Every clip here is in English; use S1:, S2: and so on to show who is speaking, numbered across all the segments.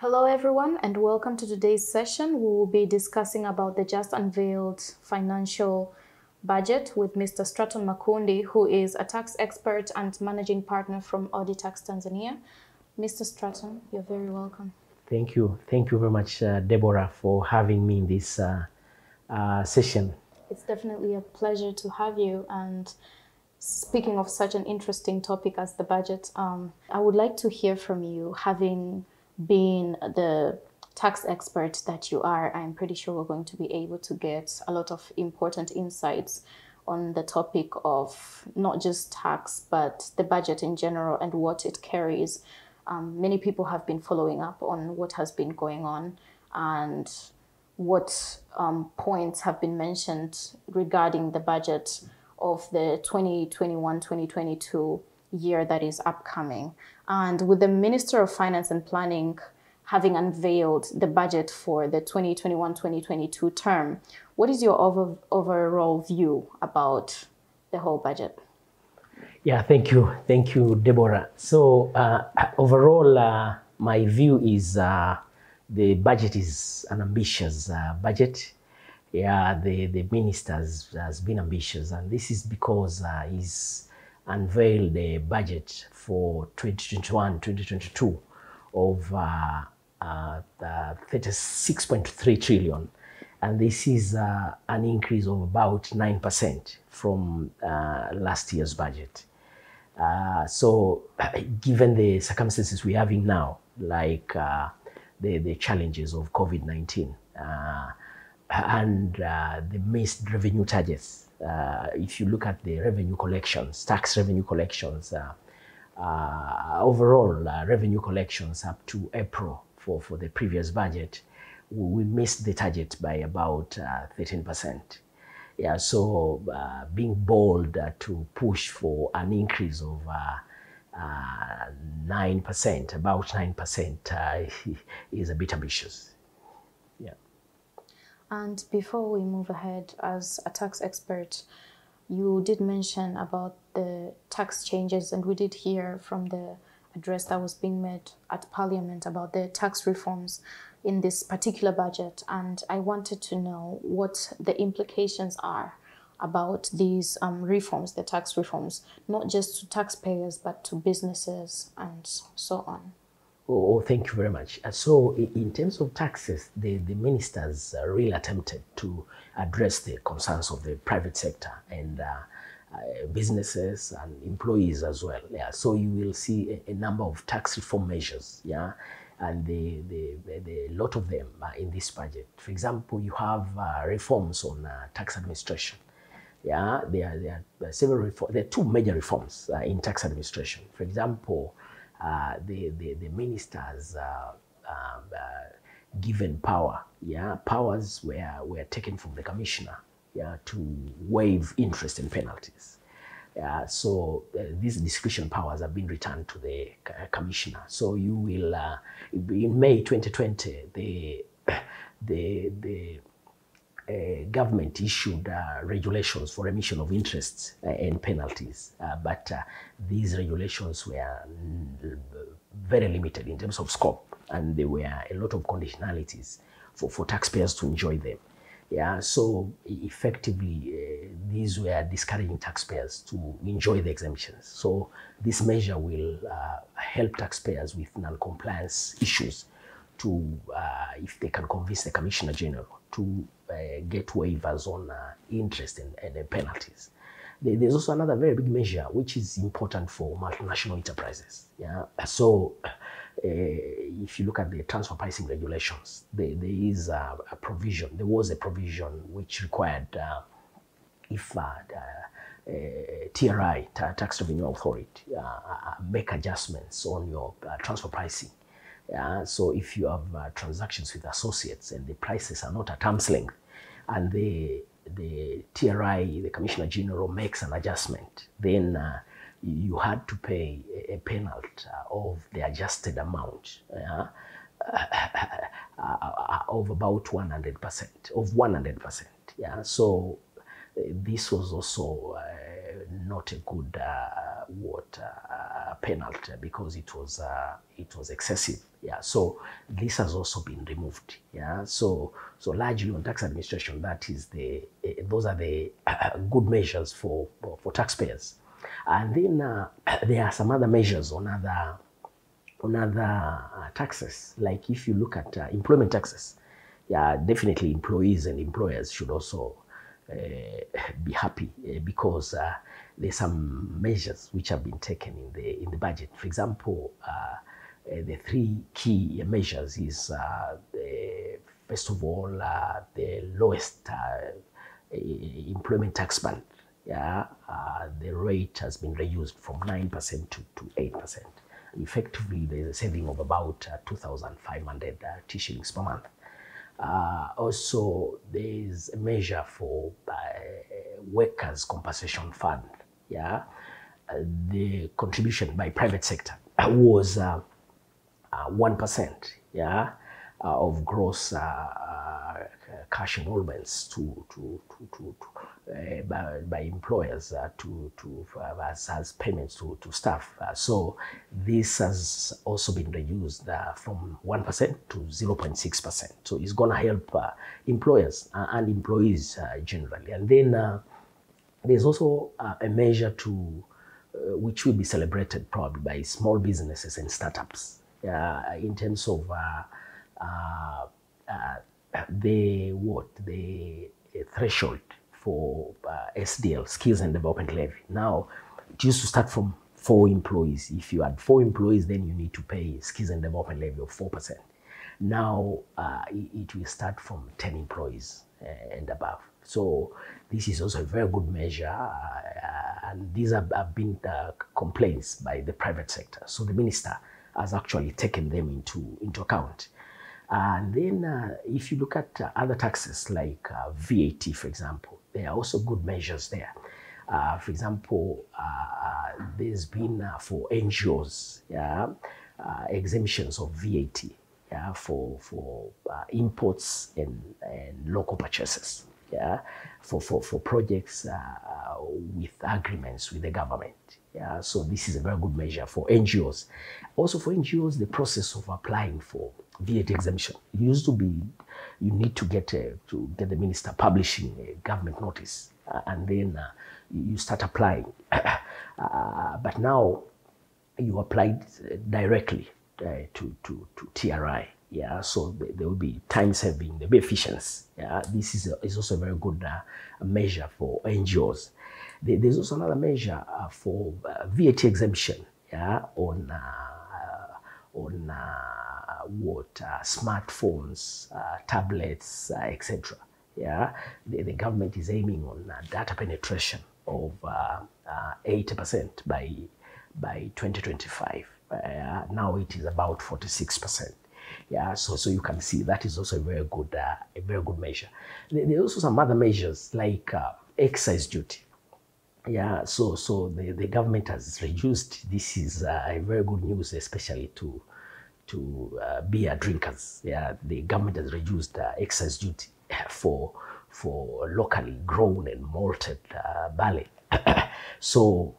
S1: Hello everyone and welcome to today's session. We will be discussing about the just unveiled financial budget with Mr. Straton Makundi, who is a tax expert and managing partner from Auditax Tanzania. Mr. Straton, you're very welcome.
S2: Thank you. Thank you very much, Deborah, for having me in this session.
S1: It's definitely a pleasure to have you. And speaking of such an interesting topic as the budget, I would like to hear from you, having been the tax expert that you are. I'm pretty sure we're going to be able to get a lot of important insights on the topic of not just tax, but the budget in general and what it carries. Many people have been following up on what has been going on and what points have been mentioned regarding the budget of the 2021-2022 year that is upcoming. And with the Minister of Finance and Planning having unveiled the budget for the 2021-2022 term, what is your overall view about the whole budget?
S2: Yeah, thank you. Thank you, Deborah. So overall, my view is the budget is an ambitious budget. Yeah, the minister has been ambitious, and this is because he's unveiled the budget for 2021-2022 of 36.3 trillion. And this is an increase of about 9% from last year's budget. So given the circumstances we're having now, like the challenges of COVID-19 and the missed revenue targets, if you look at the revenue collections, tax revenue collections, overall revenue collections up to April for the previous budget, we missed the target by about 13%. Yeah, so being bold to push for an increase of 9%, about 9%, is a bit ambitious. Yeah.
S1: And before we move ahead, as a tax expert, you did mention about the tax changes, and we did hear from the address that was being made at Parliament about the tax reforms in this particular budget. And I wanted to know what the implications are about these reforms, the tax reforms, not just to taxpayers, but to businesses and so on.
S2: Oh, thank you very much. So in terms of taxes, the ministers really attempted to address the concerns of the private sector and businesses and employees as well. Yeah, so you will see a number of tax reform measures. Yeah, and the lot of them are in this budget. For example, you have reforms on tax administration. Yeah, there are several reforms. There are two major reforms in tax administration. For example, the ministers given power. Yeah, powers were taken from the commissioner. Yeah, to waive interest and penalties. So these discretion powers have been returned to the commissioner. So you will, in May 2020, the government issued regulations for remission of interests and penalties, but these regulations were very limited in terms of scope, and there were a lot of conditionalities for taxpayers to enjoy them. Yeah, so effectively, these were discouraging taxpayers to enjoy the exemptions. So this measure will help taxpayers with non-compliance issues to, if they can convince the Commissioner General to get waivers on interest and penalties. There's also another very big measure which is important for multinational enterprises. Yeah, so if you look at the transfer pricing regulations, there is a provision. There was a provision which required if TRI, Tax Revenue Authority, make adjustments on your transfer pricing. So if you have transactions with associates and the prices are not at arm's length, and the TRI, the Commissioner General, makes an adjustment, then you had to pay a penalty of the adjusted amount of about 100%. Yeah, so this was also not a good penalty because it was excessive. Yeah, so this has also been removed. Yeah, so largely on tax administration, that is those are the good measures for taxpayers. And then there are some other measures on other taxes. Like if you look at employment taxes, yeah, definitely employees and employers should also be happy because there's some measures which have been taken in the budget. For example, the three key measures is first of all the lowest employment tax band. Yeah, the rate has been reduced from 9% to 8%. Effectively, there's a saving of about 2,500 shillings per month. Also, there is a measure for workers' compensation fund. Yeah, the contribution by private sector was 1%. Yeah, of gross cash enrollments by employers as payments to staff. So this has also been reduced from 1% to 0.6%. So it's going to help employers and employees generally. And then there's also a measure which will be celebrated probably by small businesses and startups in terms of the threshold for SDL, Skills and Development Levy. Now, it used to start from 4 employees. If you had 4 employees, then you need to pay Skills and Development Levy of 4%. Now, it will start from 10 employees and above. So this is also a very good measure, and these have been complaints by the private sector. So the minister has actually taken them into account. And then if you look at other taxes like VAT, for example, there are also good measures there. For example, there's been for NGOs, exemptions of VAT for imports and local purchases, for projects with agreements with the government. Yeah, so this is a very good measure for NGOs. Also for NGOs, the process of applying for VAT exemption. It used to be you need to get the minister publishing a government notice, and then you start applying. But now you applied directly to TRI. Yeah, so there will be time saving, there'll be efficiency. Yeah, this is also a very good measure for NGOs. There's also another measure for VAT exemption. Yeah, on smartphones, tablets, etc. Yeah, the government is aiming on data penetration of 80% by 2025. Now it is about 46%. Yeah, so you can see that is also a very good measure. There are also some other measures like excise duty. Yeah, so the government has reduced. This is a very good news, especially to beer drinkers. Yeah, the government has reduced excise duty for locally grown and malted barley. So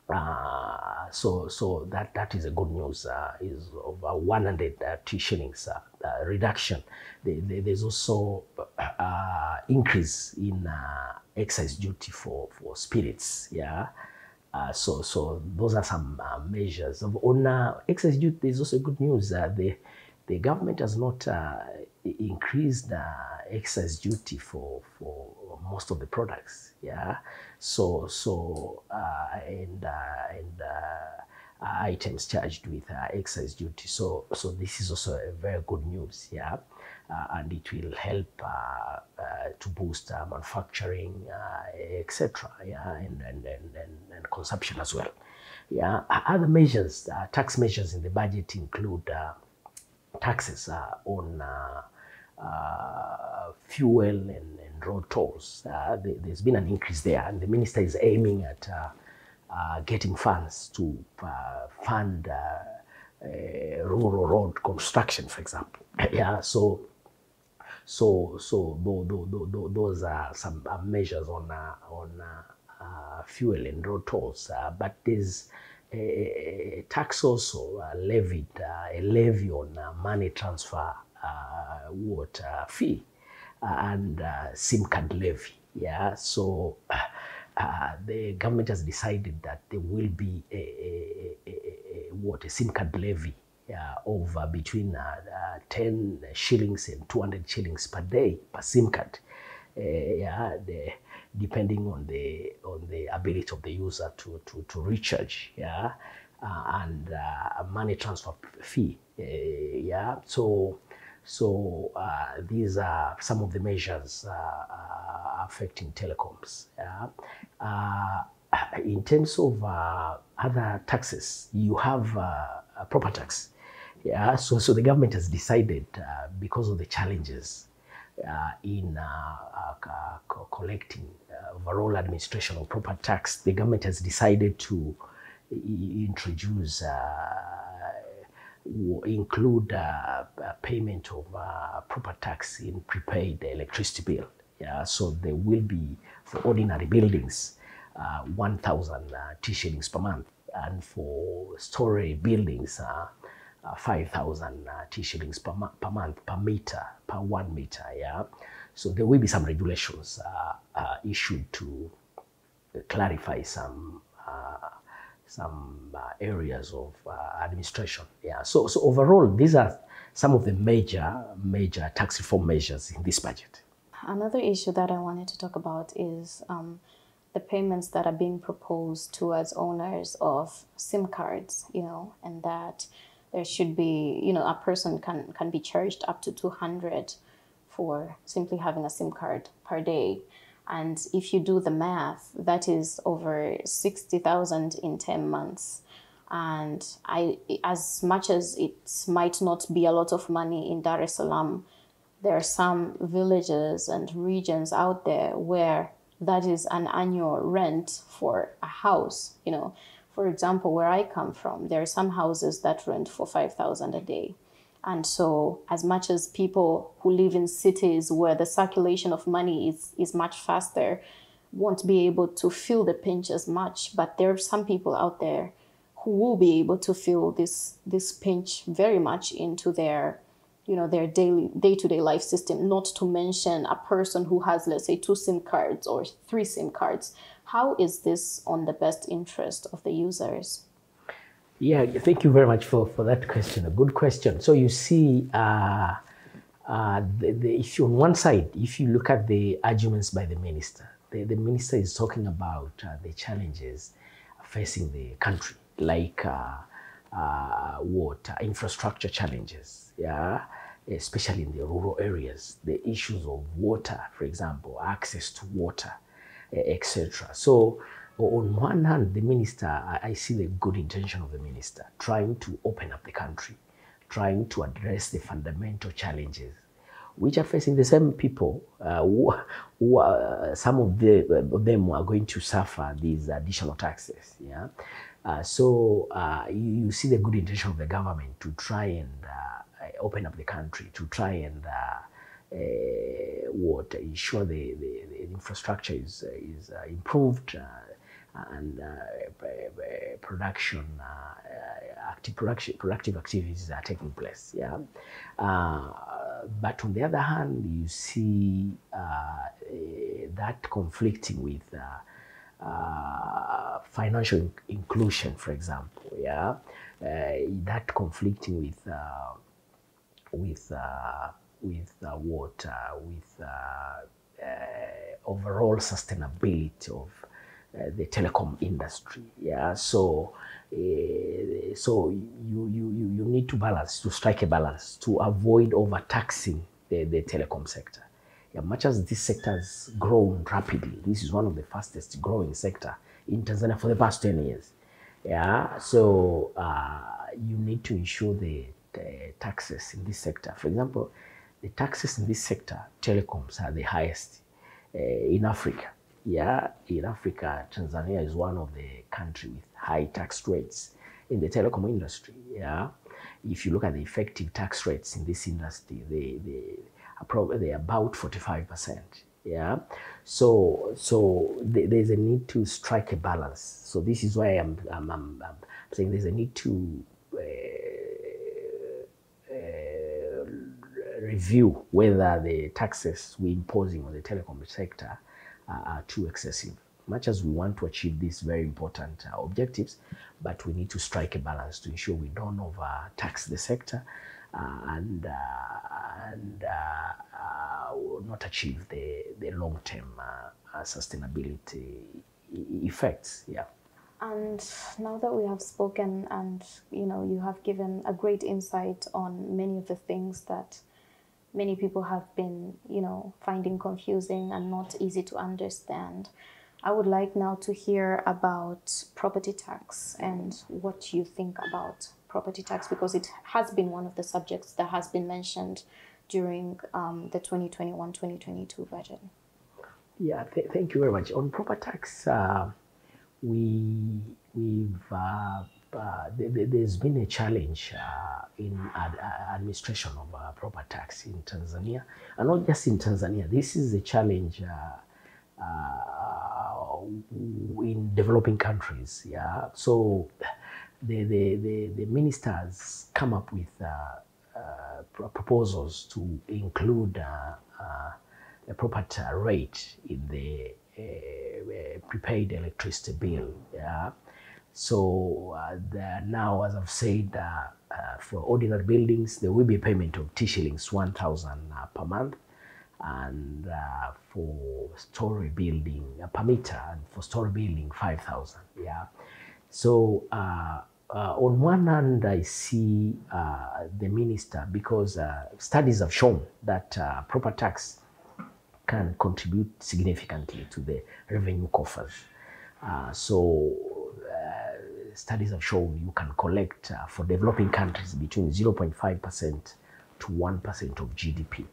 S2: that is a good news. Is over 100 shillings reduction. There's also increase in excise duty for spirits. Yeah. So those are some measures. On excise duty, there's also good news. The government has not increased excise duty for most of the products. Yeah. Items charged with excise duty. So this is also a very good news. Yeah. And it will help to boost manufacturing, etc. Yeah, and consumption as well. Yeah, other measures, tax measures in the budget include taxes on fuel and road tolls. There's been an increase there, and the minister is aiming at getting funds to fund rural road construction, for example. Yeah, so those are some measures on fuel and road tolls, but there's a tax also levied, a levy on money transfer fee and SIM card levy. Yeah, so the government has decided that there will be a SIM card levy of between 10 shillings and 200 shillings per day per SIM card. Depending on the ability of the user to recharge, and a money transfer fee, So these are some of the measures affecting telecoms. In terms of other taxes, you have a proper tax. So the government has decided, because of the challenges in collecting overall administration of proper tax, the government has decided to introduce, include payment of proper tax in prepaid electricity bill. So there will be, for ordinary buildings, 1,000 shillings per month, and for story buildings, 5,000 shillings per month per meter, per 1 meter. So there will be some regulations issued to clarify some areas of administration. So overall, these are some of the major tax reform measures in this budget.
S1: Another issue that I wanted to talk about is the payments that are being proposed towards owners of SIM cards, and that there should be, a person can be charged up to 200 for simply having a SIM card per day. And if you do the math, that is over 60,000 in 10 months. And as much as it might not be a lot of money in Dar es Salaam, there are some villages and regions out there where that is an annual rent for a house. For example, where I come from, there are some houses that rent for 5,000 a day. And so as much as people who live in cities where the circulation of money is much faster won't be able to feel the pinch as much, but there are some people out there who will be able to feel this pinch very much into their day-to-day life system, not to mention a person who has, let's say, 2 SIM cards or 3 SIM cards. How is this on the best interest of the users?
S2: Yeah, thank you very much for that question. A good question. So you see, if you, on one side, if you look at the arguments by the minister, the minister is talking about the challenges facing the country, like infrastructure challenges, especially in the rural areas, the issues of water, for example, access to water, etc. So on one hand, the minister, I see the good intention of the minister, trying to open up the country, trying to address the fundamental challenges which are facing the same people who some of them are going to suffer these additional taxes. So you see the good intention of the government to try and open up the country, to try and ensure the infrastructure is improved, and productive activities are taking place. But on the other hand, you see that conflicting with financial inclusion, for example. That conflicting with overall sustainability of the telecom industry. So you need to balance, to strike a balance, to avoid overtaxing the telecom sector. Much as this sector has grown rapidly, this is one of the fastest growing sector in Tanzania for the past 10 years. So you need to ensure the taxes in this sector. For example, the taxes in this sector, telecoms, are the highest in Africa. In Africa, Tanzania is one of the countries with high tax rates in the telecom industry. If you look at the effective tax rates in this industry, they're about 45%. Yeah, there's a need to strike a balance. So this is why I'm saying there's a need to review whether the taxes we're imposing on the telecom sector are too excessive. Much as we want to achieve these very important objectives, but we need to strike a balance to ensure we don't overtax the sector and not achieve the long-term sustainability effects. Yeah.
S1: And now that we have spoken, and you have given a great insight on many of the things that many people have been finding confusing and not easy to understand, I would like now to hear about property tax and what you think about property tax, because it has been one of the subjects that has been mentioned during the 2021-2022 budget.
S2: Yeah, thank you very much. On property tax, there's been a challenge in administration of property tax in Tanzania, and not just in Tanzania. This is a challenge in developing countries. Yeah, so the ministers come up with proposals to include a property rate in the prepaid electricity bill. Yeah. So now, as I've said, for ordinary buildings, there will be a payment of T-shillings 1,000 per month, and for story building per meter, and for story building 5,000. Yeah. So on one hand, I see the minister, because studies have shown that property tax can contribute significantly to the revenue coffers. Studies have shown you can collect for developing countries between 0.5% to 1% of GDP.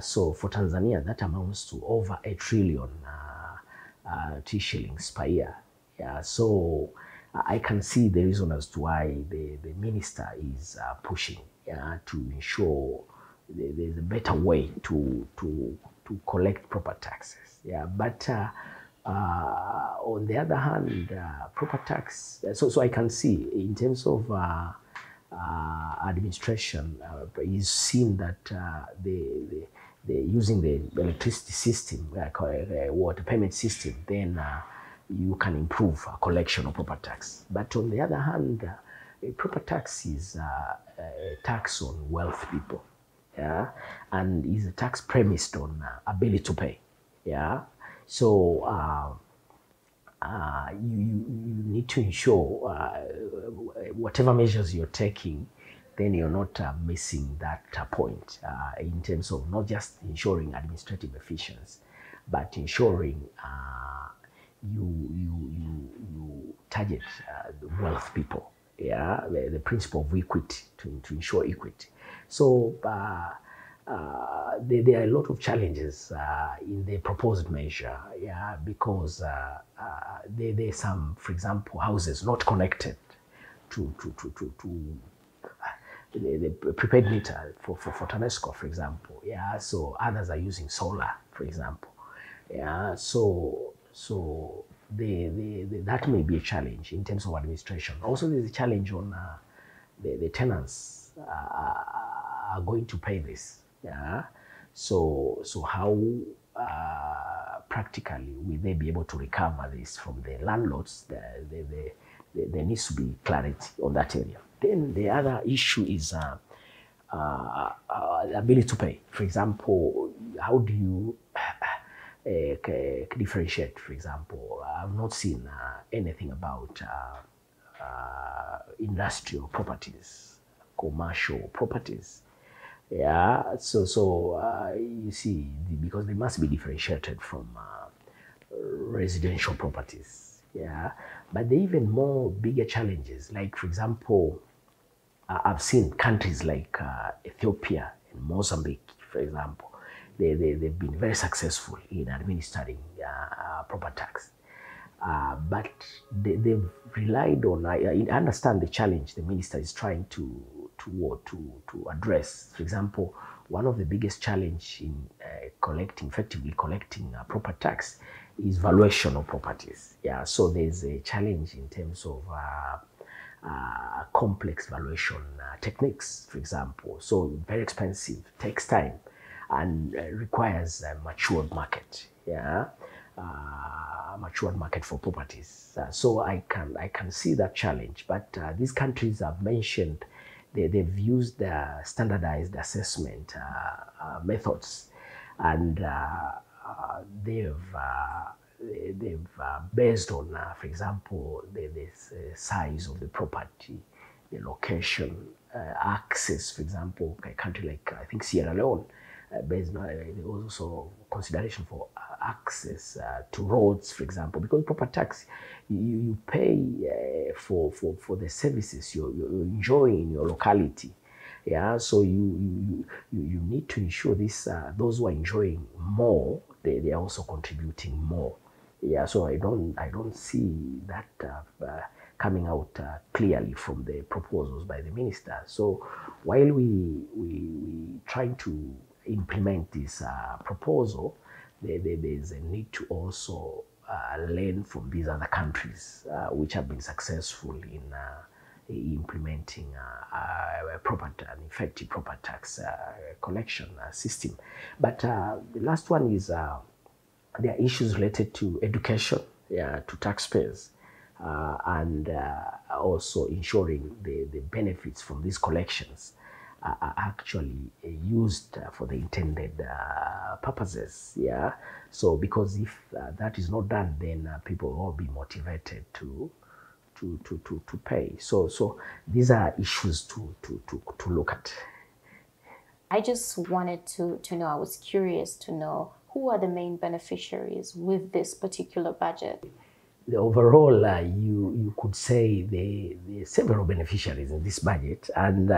S2: So for Tanzania, that amounts to over 1 trillion T-shillings per year. Yeah, so I can see the reason as to why the minister is pushing to ensure there's a better way to collect property taxes. Yeah, but on the other hand, property tax. So I can see in terms of administration, is seen that the using the electricity system, water payment system, then you can improve collection of property tax. But on the other hand, property tax is a tax on wealthy people. Yeah, and is a tax premised on ability to pay. Yeah, so you need to ensure whatever measures you're taking, then you're not missing that point in terms of not just ensuring administrative efficiency, but ensuring you target the wealth people. Yeah, the principle of equity to ensure equity. So there are a lot of challenges in the proposed measure. Yeah, because there's some, for example, houses not connected to the prepaid meter for TANESCO, for example. Yeah, so others are using solar, for example. Yeah, so that may be a challenge in terms of administration. Also, there's a challenge on the tenants are going to pay this. Yeah, so how practically will they be able to recover this from the landlords? There needs to be clarity on that area. Then the other issue is the ability to pay. For example, how do you differentiate? For example, I've not seen anything about industrial properties, commercial properties. Yeah, so you see, because they must be differentiated from residential properties. Yeah, but there are even more bigger challenges. Like, for example, I've seen countries like Ethiopia and Mozambique, for example. They've been very successful in administering property tax. But they've relied on, I understand the challenge the minister is trying to address. For example, one of the biggest challenge in effectively collecting property tax is valuation of properties. Yeah, so there's a challenge in terms of complex valuation techniques, for example. So very expensive, takes time, and requires a matured market. Yeah, matured market for properties. So I can see that challenge. But these countries I've mentioned, they've used standardized assessment methods, and they've based on, for example, the size of the property, the location, access. For example, a country like I think Sierra Leone, based on there was also consideration for access to roads, for example, because property tax you pay for the services you're enjoying in your locality. Yeah, so you need to ensure this those who are enjoying more, they are also contributing more. Yeah, so I don't see that coming out clearly from the proposals by the minister. So while we trying to implement this proposal, there's a need to also learn from these other countries which have been successful in implementing an effective property tax collection system. But the last one is there are issues related to education, to taxpayers, and also ensuring the benefits from these collections are actually used for the intended purposes. Yeah. So because if that is not done, then people will be motivated to pay. So these are issues to look at.
S1: I just wanted to know, I was curious to know, who are the main beneficiaries with this particular budget?
S2: The overall, you could say the several beneficiaries in this budget, and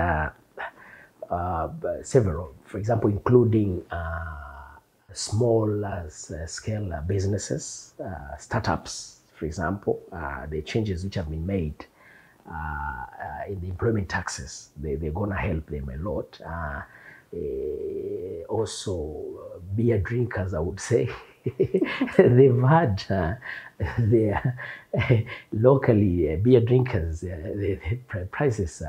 S2: several, for example, including small scale businesses, startups, for example, the changes which have been made in the employment taxes, they're going to help them a lot. Also, beer drinkers, I would say, they've had their locally beer drinkers, the prices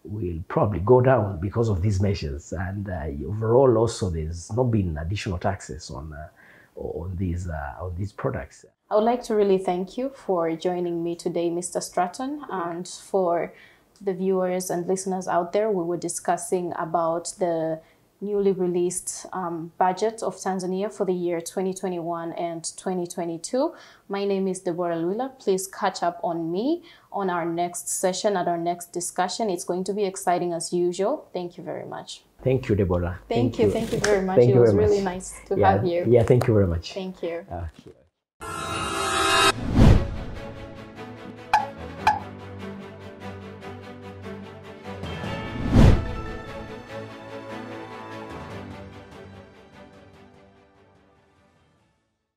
S2: will probably go down because of these measures, and overall also there's not been additional taxes on these products.
S1: I would like to really thank you for joining me today, Mr. Straton, and for the viewers and listeners out there. We were discussing about the newly released budget of Tanzania for the year 2021 and 2022. My name is Deborah Lwila. Please catch up on me on our next session, at our next discussion. It's going to be exciting as usual. Thank you very much.
S2: Thank you, Deborah.
S1: Thank you very much. It was really nice to have you.
S2: Yeah, thank you very much.
S1: Thank you.